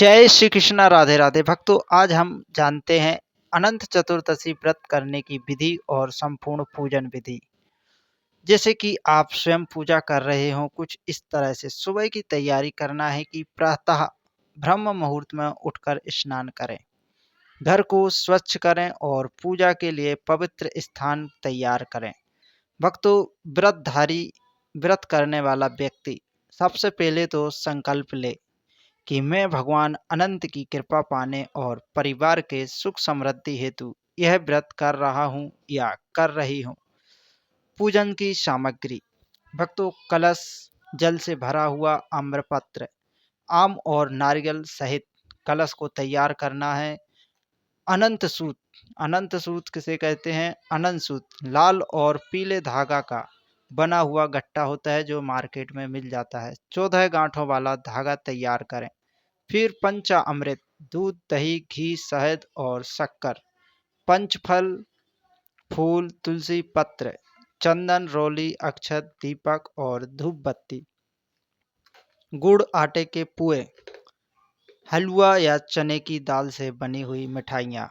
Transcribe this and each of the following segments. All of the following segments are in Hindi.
जय श्री कृष्णा, राधे राधे भक्तों। आज हम जानते हैं अनंत चतुर्दशी व्रत करने की विधि और संपूर्ण पूजन विधि। जैसे कि आप स्वयं पूजा कर रहे हो, कुछ इस तरह से सुबह की तैयारी करना है कि प्रातः ब्रह्म मुहूर्त में उठकर स्नान करें, घर को स्वच्छ करें और पूजा के लिए पवित्र स्थान तैयार करें। भक्तों, व्रत करने वाला व्यक्ति सबसे पहले तो संकल्प ले कि मैं भगवान अनंत की कृपा पाने और परिवार के सुख समृद्धि हेतु यह व्रत कर रहा हूँ या कर रही हूँ। पूजन की सामग्री। भक्तों, कलश, जल से भरा हुआ आम्रपत्र, आम और नारियल सहित कलश को तैयार करना है। अनंत सूत। अनंत सूत किसे कहते हैं? अनंत सूत लाल और पीले धागा का बना हुआ गट्टा होता है जो मार्केट में मिल जाता है। 14 गांठों वाला धागा तैयार करें। फिर पंचा अमृत, दूध, दही, घी, शहद और शक्कर, पंचफल, फूल, तुलसी पत्र, चंदन, रोली, अक्षत, दीपक और धूप बत्ती, गुड़, आटे के पुए, हलवा या चने की दाल से बनी हुई मिठाइयाँ।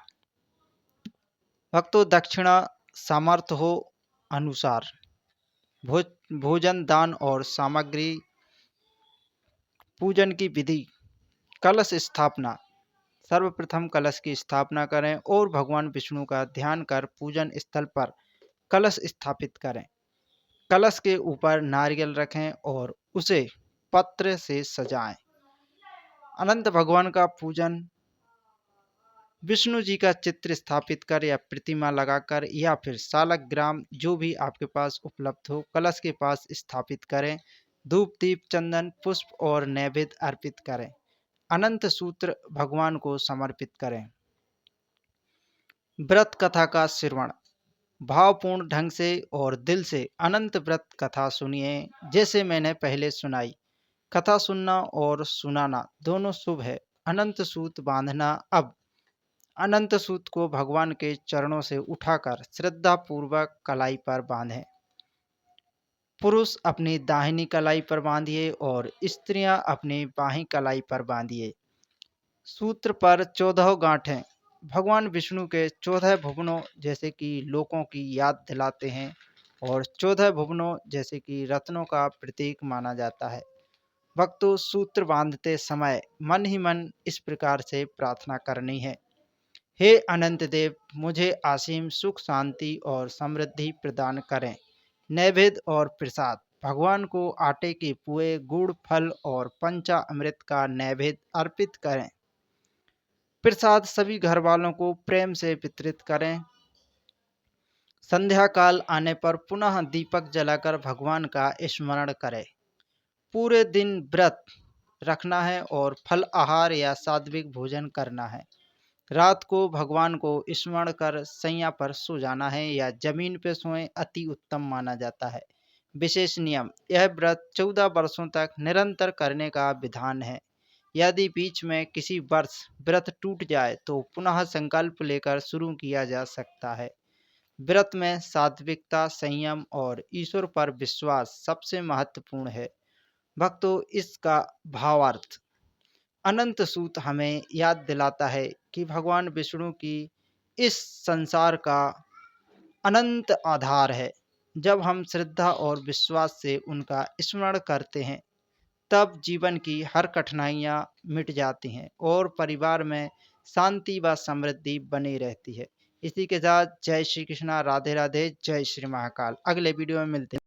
भक्तों, दक्षिणा सामर्थ्य हो अनुसार। भोजन, दान और सामग्री। पूजन की विधि। कलश स्थापना। सर्वप्रथम कलश की स्थापना करें और भगवान विष्णु का ध्यान कर पूजन स्थल पर कलश स्थापित करें। कलश के ऊपर नारियल रखें और उसे पत्र से सजाएं। अनंत भगवान का पूजन। विष्णु जी का चित्र स्थापित कर या प्रतिमा लगाकर या फिर सालग्राम जो भी आपके पास उपलब्ध हो कलश के पास स्थापित करें। धूप, दीप, चंदन, पुष्प और नैवेद्य अर्पित करें। अनंत सूत्र भगवान को समर्पित करें। व्रत कथा का श्रवण। भावपूर्ण ढंग से और दिल से अनंत व्रत कथा सुनिए जैसे मैंने पहले सुनाई। कथा सुनना और सुनाना दोनों शुभ है। अनंत सूत बांधना। अब अनंत सूत को भगवान के चरणों से उठाकर श्रद्धा पूर्वक कलाई पर बांधें। पुरुष अपनी दाहिनी कलाई पर बांधिए और स्त्रियां अपनी बाहीं कलाई पर बांधिए। सूत्र पर 14 गांठें भगवान विष्णु के 14 भुवनों जैसे कि लोकों की याद दिलाते हैं और 14 भुवनों जैसे कि रत्नों का प्रतीक माना जाता है। भक्तों, सूत्र बांधते समय मन ही मन इस प्रकार से प्रार्थना करनी है। हे अनंत देव, मुझे असीम सुख, शांति और समृद्धि प्रदान करें। नैवेद्य और प्रसाद। भगवान को आटे के पुए, गुड़, फल और पंचा अमृत का नैवेद्य अर्पित करें। प्रसाद सभी घर वालों को प्रेम से वितरित करें। संध्या काल आने पर पुनः दीपक जलाकर भगवान का स्मरण करें। पूरे दिन व्रत रखना है और फल आहार या सात्विक भोजन करना है। रात को भगवान को स्मरण कर सैया पर सो जाना है या जमीन पर सोएं अति उत्तम माना जाता है। विशेष नियम। यह व्रत 14 वर्षों तक निरंतर करने का विधान है। यदि बीच में किसी वर्ष व्रत टूट जाए तो पुनः संकल्प लेकर शुरू किया जा सकता है। व्रत में सात्विकता, संयम और ईश्वर पर विश्वास सबसे महत्वपूर्ण है। भक्तों, इसका भावार्थ। अनंत सूत हमें याद दिलाता है कि भगवान विष्णु की इस संसार का अनंत आधार है। जब हम श्रद्धा और विश्वास से उनका स्मरण करते हैं तब जीवन की हर कठिनाइयाँ मिट जाती हैं और परिवार में शांति व समृद्धि बनी रहती है। इसी के साथ जय श्री कृष्णा, राधे राधे, जय श्री महाकाल। अगले वीडियो में मिलते हैं।